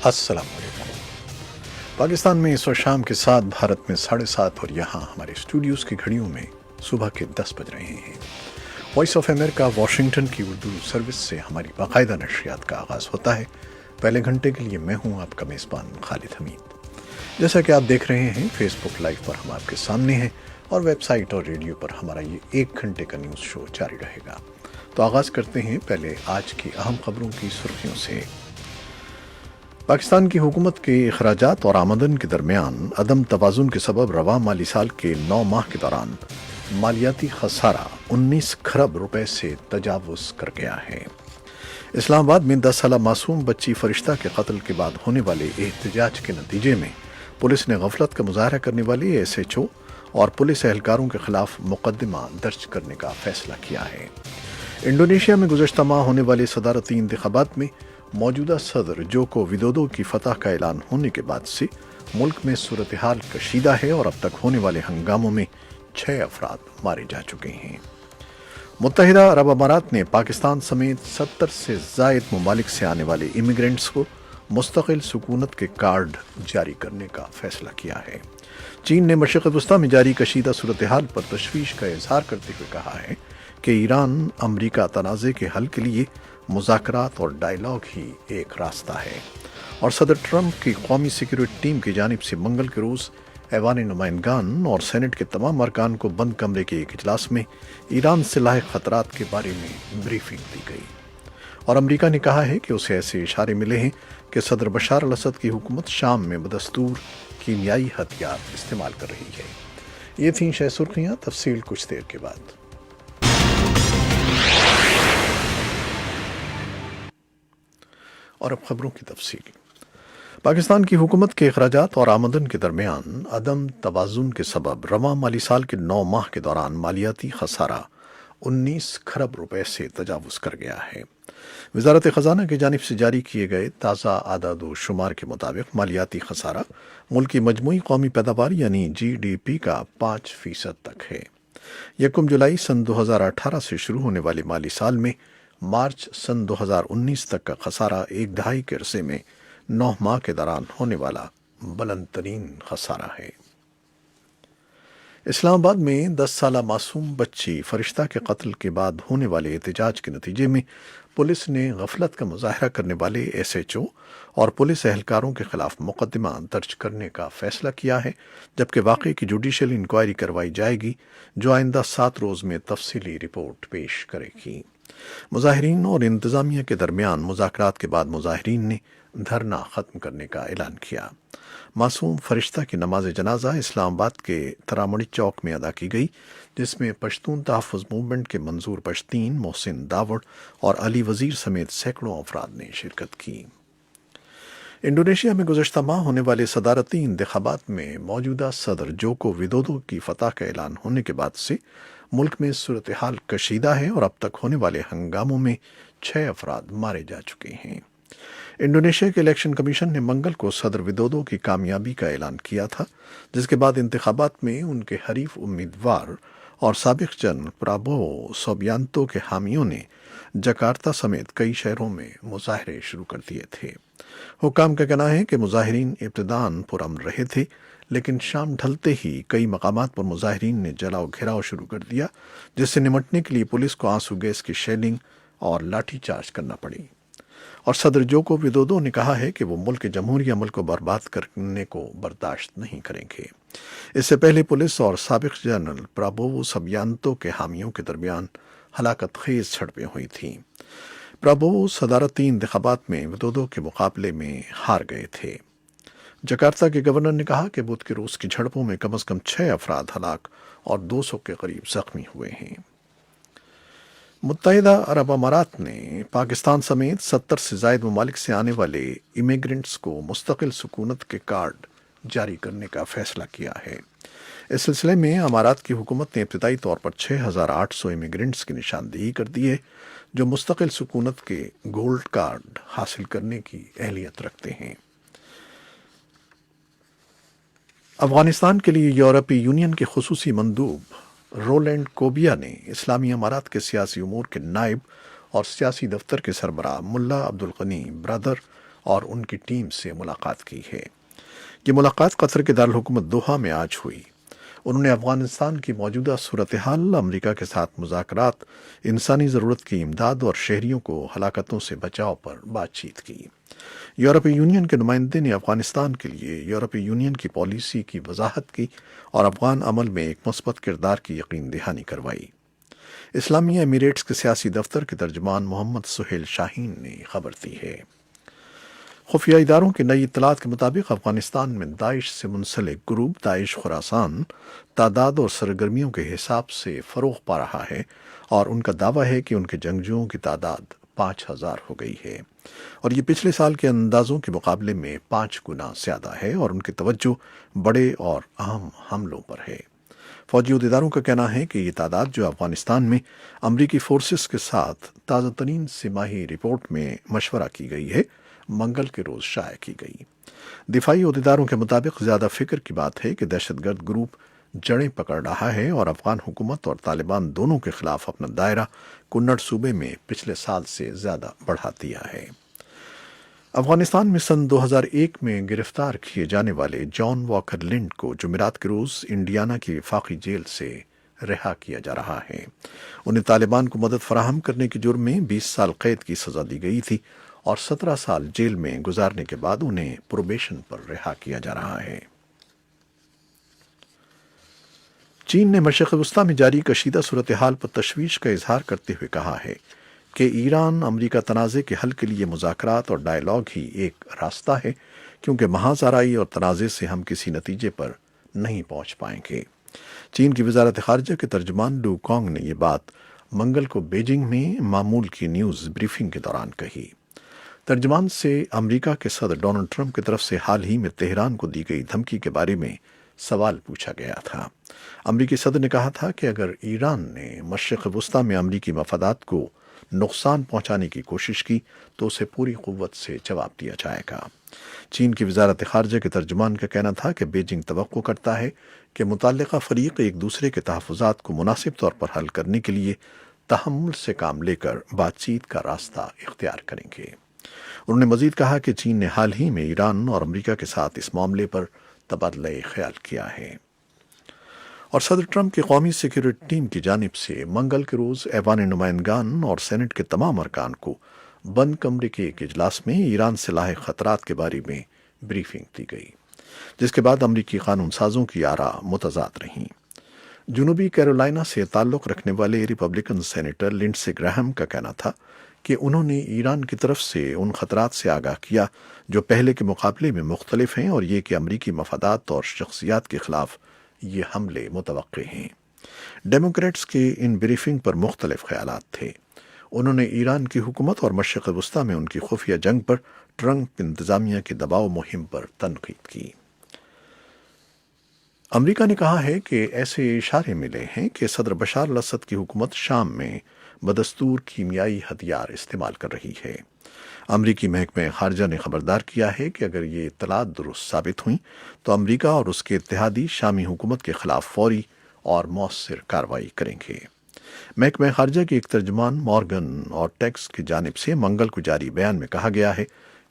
السلام علیکم۔ پاکستان میں اس وقت شام کے 7، بھارت میں 7:30 اور یہاں ہمارے اسٹوڈیوز کی گھڑیوں میں صبح کے 10 بج رہے ہیں۔ وائس آف امریکہ واشنگٹن کی اردو سروس سے ہماری باقاعدہ نشریات کا آغاز ہوتا ہے۔ پہلے گھنٹے کے لیے میں ہوں آپ کا میزبان خالد حمید۔ جیسا کہ آپ دیکھ رہے ہیں فیس بک لائیو پر ہم آپ کے سامنے ہیں، اور ویب سائٹ اور ریڈیو پر ہمارا یہ 1 گھنٹے کا نیوز شو جاری رہے گا۔ تو آغاز کرتے ہیں پہلے آج کی اہم خبروں کی سرخیوں سے۔ پاکستان کی حکومت کے اخراجات اور آمدن کے درمیان عدم توازن کے سبب رواں مالی سال کے 9 ماہ کے دوران مالیاتی خسارہ 19 کھرب روپے سے تجاوز کر گیا ہے۔ اسلام آباد میں 10 سالہ معصوم بچی فرشتہ کے قتل کے بعد ہونے والے احتجاج کے نتیجے میں پولیس نے غفلت کا مظاہرہ کرنے والے ایس ایچ او اور پولیس اہلکاروں کے خلاف مقدمہ درج کرنے کا فیصلہ کیا ہے۔ انڈونیشیا میں گزشتہ ماہ ہونے والے صدارتی انتخابات میں موجودہ صدر جوکو ودودو کی فتح کا اعلان ہونے کے بعد سے ملک میں صورتحال کشیدہ ہے، اور اب تک ہونے والے ہنگاموں میں 6 افراد مارے جا چکے ہیں۔ متحدہ عرب امارات نے پاکستان سمیت 70 سے زائد ممالک سے آنے والے امیگرینٹس کو مستقل سکونت کے کارڈ جاری کرنے کا فیصلہ کیا ہے۔ چین نے مشرق وسطیٰ میں جاری کشیدہ صورتحال پر تشویش کا اظہار کرتے ہوئے کہا ہے کہ ایران امریکہ تنازع کے حل کے لیے مذاکرات اور ڈائیلاگ ہی ایک راستہ ہے، اور صدر ٹرمپ کی قومی سیکیورٹی ٹیم کی جانب سے منگل کے روز ایوان نمائندگان اور سینٹ کے تمام ارکان کو بند کمرے کے ایک اجلاس میں ایران سے لاحق خطرات کے بارے میں بریفنگ دی گئی، اور امریکہ نے کہا ہے کہ اسے ایسے اشارے ملے ہیں کہ صدر بشار الاسد کی حکومت شام میں بدستور کیمیائی ہتھیار استعمال کر رہی ہے۔ یہ تھیں 6 سرخیاں، تفصیل کچھ دیر کے بعد۔ اور اب خبروں کی تفصیل۔ پاکستان کی حکومت کے اخراجات اور آمدن کے درمیان عدم توازن کے سبب رواں مالی سال کے 9 ماہ کے دوران مالیاتی خسارہ 19 کھرب روپے سے تجاوز کر گیا ہے۔ وزارت خزانہ کی جانب سے جاری کیے گئے تازہ اعداد و شمار کے مطابق مالیاتی خسارہ ملک کی مجموعی قومی پیداوار یعنی جی ڈی پی کا 5% تک ہے۔ 1 جولائی سن 2018 سے شروع ہونے والے مالی سال میں مارچ سن 2019 تک کا خسارہ ایک دہائی کے عرصے میں 9 ماہ کے دوران ہونے والا بلند ترین خسارہ ہے۔ اسلام آباد میں 10 سالہ معصوم بچی فرشتہ کے قتل کے بعد ہونے والے احتجاج کے نتیجے میں پولیس نے غفلت کا مظاہرہ کرنے والے ایس ایچ او اور پولیس اہلکاروں کے خلاف مقدمہ درج کرنے کا فیصلہ کیا ہے، جبکہ واقعے کی جوڈیشل انکوائری کروائی جائے گی جو آئندہ 7 روز میں تفصیلی رپورٹ پیش کرے گی۔ مظاہرین اور انتظامیہ کے درمیان مذاکرات کے بعد مظاہرین نے دھرنا ختم کرنے کا اعلان کیا۔ معصوم فرشتہ کی نماز جنازہ اسلام آباد کے ترامڑی چوک میں ادا کی گئی، جس میں پشتون تحفظ موومنٹ کے منظور پشتین، محسن داوڑ اور علی وزیر سمیت سینکڑوں افراد نے شرکت کی۔ انڈونیشیا میں گزشتہ ماہ ہونے والے صدارتی انتخابات میں موجودہ صدر جوکو ودودو کی فتح کا اعلان ہونے کے بعد سے ملک میں صورتحال کشیدہ ہے، اور اب تک ہونے والے ہنگاموں میں 6 افراد مارے جا چکے ہیں۔ انڈونیشیا کے الیکشن کمیشن نے منگل کو صدر ودودو کی کامیابی کا اعلان کیا تھا، جس کے بعد انتخابات میں ان کے حریف امیدوار اور سابق جنرل پرابوو سوبیانتو کے حامیوں نے جکارتا سمیت کئی شہروں میں مظاہرے شروع کر دیے تھے۔ حکام کا کہنا ہے کہ مظاہرین ابتداً پرامن رہے تھے، لیکن شام ڈھلتے ہی کئی مقامات پر مظاہرین نے جلاؤ گھیراؤ شروع کر دیا، جس سے نمٹنے کے لیے پولیس کو آنسو گیس کی شیلنگ اور لاٹھی چارج کرنا پڑی، اور صدر جوکو ودودو نے کہا ہے کہ وہ ملک کے جمہوری عمل کو برباد کرنے کو برداشت نہیں کریں گے۔ اس سے پہلے پولیس اور سابق جنرل پرابوو سوبیانتو کے حامیوں کے درمیان ہلاکت خیز جھڑپیں ہوئی تھیں۔ پرابوو صدارتی انتخابات میں ودودو کے مقابلے میں ہار گئے تھے۔ جکارتا کے گورنر نے کہا کہ بدھ کے روز کی جھڑپوں میں کم از کم 6 افراد ہلاک اور 200 کے قریب زخمی ہوئے ہیں۔ متحدہ عرب امارات نے پاکستان سمیت 70 سے زائد ممالک سے آنے والے امیگرینٹس کو مستقل سکونت کے کارڈ جاری کرنے کا فیصلہ کیا ہے۔ اس سلسلے میں امارات کی حکومت نے ابتدائی طور پر 6,800 امیگرینٹس کی نشاندہی کر دی ہے، جو مستقل سکونت کے گولڈ کارڈ حاصل کرنے کی اہلیت رکھتے ہیں۔ افغانستان کے لیے یورپی یونین کے خصوصی مندوب رولینڈ کوبیا نے اسلامی امارات کے سیاسی امور کے نائب اور سیاسی دفتر کے سربراہ ملا عبدالغنی برادر اور ان کی ٹیم سے ملاقات کی ہے۔ یہ ملاقات قطر کے دارالحکومت دوحہ میں آج ہوئی۔ انہوں نے افغانستان کی موجودہ صورتحال، امریکہ کے ساتھ مذاکرات، انسانی ضرورت کی امداد اور شہریوں کو ہلاکتوں سے بچاؤ پر بات چیت کی۔ یورپی یونین کے نمائندے نے افغانستان کے لیے یورپی یونین کی پالیسی کی وضاحت کی اور افغان عمل میں ایک مثبت کردار کی یقین دہانی کروائی۔ اسلامیہ ایمریٹس کے سیاسی دفتر کے ترجمان محمد سہیل شاہین نے خبر دی ہے۔ خفیہ اداروں کی نئی اطلاعات کے مطابق افغانستان میں داعش سے منسلک گروپ داعش خراسان تعداد اور سرگرمیوں کے حساب سے فروغ پا رہا ہے اور ان کا دعویٰ ہے کہ ان کے جنگجوؤں کی تعداد 5000 ہو گئی ہے اور یہ پچھلے سال کے اندازوں کے مقابلے میں 5 گنا زیادہ ہے اور ان کی توجہ بڑے اور اہم حملوں پر ہے۔ فوجی عہدیداروں کا کہنا ہے کہ یہ تعداد جو افغانستان میں امریکی فورسز کے ساتھ تازہ ترین سہ ماہی رپورٹ میں مشورہ کی گئی ہے، منگل کے روز شائع کی گئی۔ دفاعی عہدیداروں کے مطابق زیادہ فکر کی بات ہے کہ دہشت گرد گروپ جڑیں پکڑ رہا ہے اور افغان حکومت اور طالبان دونوں کے خلاف اپنا دائرہ کنڑ صوبے میں پچھلے سال سے زیادہ بڑھا دیا ہے۔ افغانستان میں سن 2001 میں گرفتار کیے جانے والے جان واکر لنڈ کو جمعرات کے روز انڈیانا کی وفاقی جیل سے رہا کیا جا رہا ہے۔ انہیں طالبان کو مدد فراہم کرنے کے جرم میں 20 سال قید کی سزا دی گئی تھی اور 17 سال جیل میں گزارنے کے بعد انہیں پروبیشن پر رہا کیا جا رہا ہے۔ چین نے مشرق وسطیٰ میں جاری کشیدہ صورتحال پر تشویش کا اظہار کرتے ہوئے کہا ہے کہ ایران امریکہ تنازع کے حل کے لیے مذاکرات اور ڈائیلاگ ہی ایک راستہ ہے، کیونکہ محاذ آرائی اور تنازع سے ہم کسی نتیجے پر نہیں پہنچ پائیں گے۔ چین کی وزارت خارجہ کے ترجمان لو کانگ نے یہ بات منگل کو بیجنگ میں معمول کی نیوز بریفنگ کے دوران کہی۔ ترجمان سے امریکہ کے صدر ڈونلڈ ٹرمپ کی طرف سے حال ہی میں تہران کو دی گئی دھمکی کے بارے میں سوال پوچھا گیا تھا۔ امریکی صدر نے کہا تھا کہ اگر ایران نے مشرق وسطیٰ میں امریکی مفادات کو نقصان پہنچانے کی کوشش کی تو اسے پوری قوت سے جواب دیا جائے گا۔ چین کی وزارت خارجہ کے ترجمان کا کہنا تھا کہ بیجنگ توقع کرتا ہے کہ متعلقہ فریق ایک دوسرے کے تحفظات کو مناسب طور پر حل کرنے کے لیے تحمل سے کام لے کر بات چیت کا راستہ اختیار کریں گے۔ انہوں نے مزید کہا کہ چین نے حال ہی میں ایران اور امریکہ کے ساتھ اس معاملے پر تبادلہ خیال کیا ہے۔ اور صدر ٹرمپ کی قومی سیکیورٹی ٹیم کی جانب سے منگل کے روز ایوان نمائندگان اور سینٹ کے تمام ارکان کو بند کمرے کے ایک اجلاس میں ایران سے لاحق خطرات کے بارے میں بریفنگ دی گئی، جس کے بعد امریکی قانون سازوں کی آراء متضاد رہیں۔ جنوبی کیرولائنا سے تعلق رکھنے والے ریپبلکن سینیٹر لنڈسے گراہم کا کہنا تھا کہ انہوں نے ایران کی طرف سے ان خطرات سے آگاہ کیا جو پہلے کے مقابلے میں مختلف ہیں اور یہ کہ امریکی مفادات اور شخصیات کے خلاف یہ حملے متوقع ہیں۔ ڈیموکریٹس کے ان بریفنگ پر مختلف خیالات تھے۔ انہوں نے ایران کی حکومت اور مشرق وسطیٰ میں ان کی خفیہ جنگ پر ٹرمپ انتظامیہ کی دباؤ مہم پر تنقید کی۔ امریکہ نے کہا ہے کہ ایسے اشارے ملے ہیں کہ صدر بشار الاسد کی حکومت شام میں بدستور کیمیائی ہتھیار استعمال کر رہی ہے۔ امریکی محکمہ خارجہ نے خبردار کیا ہے کہ اگر یہ اطلاعات درست ثابت ہوئیں تو امریکہ اور اس کے اتحادی شامی حکومت کے خلاف فوری اور مؤثر کارروائی کریں گے۔ محکمہ خارجہ کے ایک ترجمان مورگن اور ٹیکس کی جانب سے منگل کو جاری بیان میں کہا گیا ہے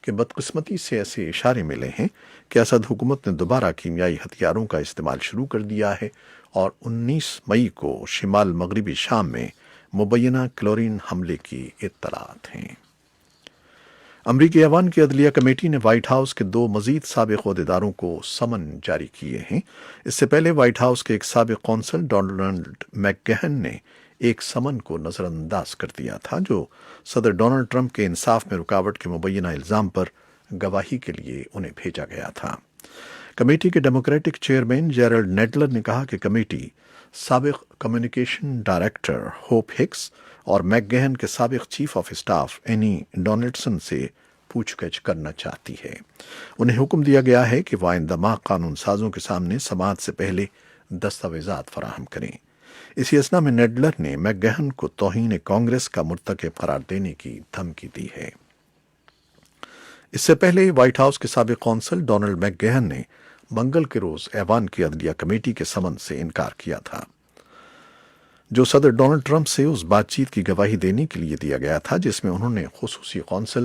کہ بدقسمتی سے ایسے اشارے ملے ہیں کہ اسد حکومت نے دوبارہ کیمیائی ہتھیاروں کا استعمال شروع کر دیا ہے اور 19 مئی کو شمال مغربی شام میں مبینہ کلورین حملے کی اطلاعات ہیں۔ امریکی ایوان کی عدلیہ کمیٹی نے وائٹ ہاؤس کے 2 مزید سابق عہدیداروں کو سمن جاری کیے ہیں۔ اس سے پہلے وائٹ ہاؤس کے ایک سابق قونصل ڈونلڈ میک گہن نے ایک سمن کو نظر انداز کر دیا تھا جو صدر ڈونلڈ ٹرمپ کے انصاف میں رکاوٹ کے مبینہ الزام پر گواہی کے لیے انہیں بھیجا گیا تھا۔ کمیٹی کے ڈیموکریٹک چیئرمین جیرلڈ نیڈلر نے کہا کہ کمیٹی سابق کمیونیکیشن ڈائریکٹر ہوپ ہکس اور میک گہن کے سابق chief of staff any Donaldson سے پوچھ گچھ کرنا چاہتی ہے۔ انہیں حکم دیا گیا ہے کہ وہ آئندہ ماہ قانون سازوں کے سامنے سماعت سے پہلے دستاویزات فراہم کریں۔ اسی اثنا میں نیڈلر نے میک گہن کو توہین کانگریس کا مرتکب قرار دینے کی دھمکی دی ہے۔ اس سے پہلے وائٹ ہاؤس کے سابق قونصل ڈونلڈ میک گہن نے منگل کے روز ایوان کی عدلیہ کمیٹی کے سمن سے انکار کیا تھا جو صدر ڈونلڈ ٹرمپ سے اس بات چیت کی گواہی دینے کے لیے دیا گیا تھا جس میں انہوں نے خصوصی قونصل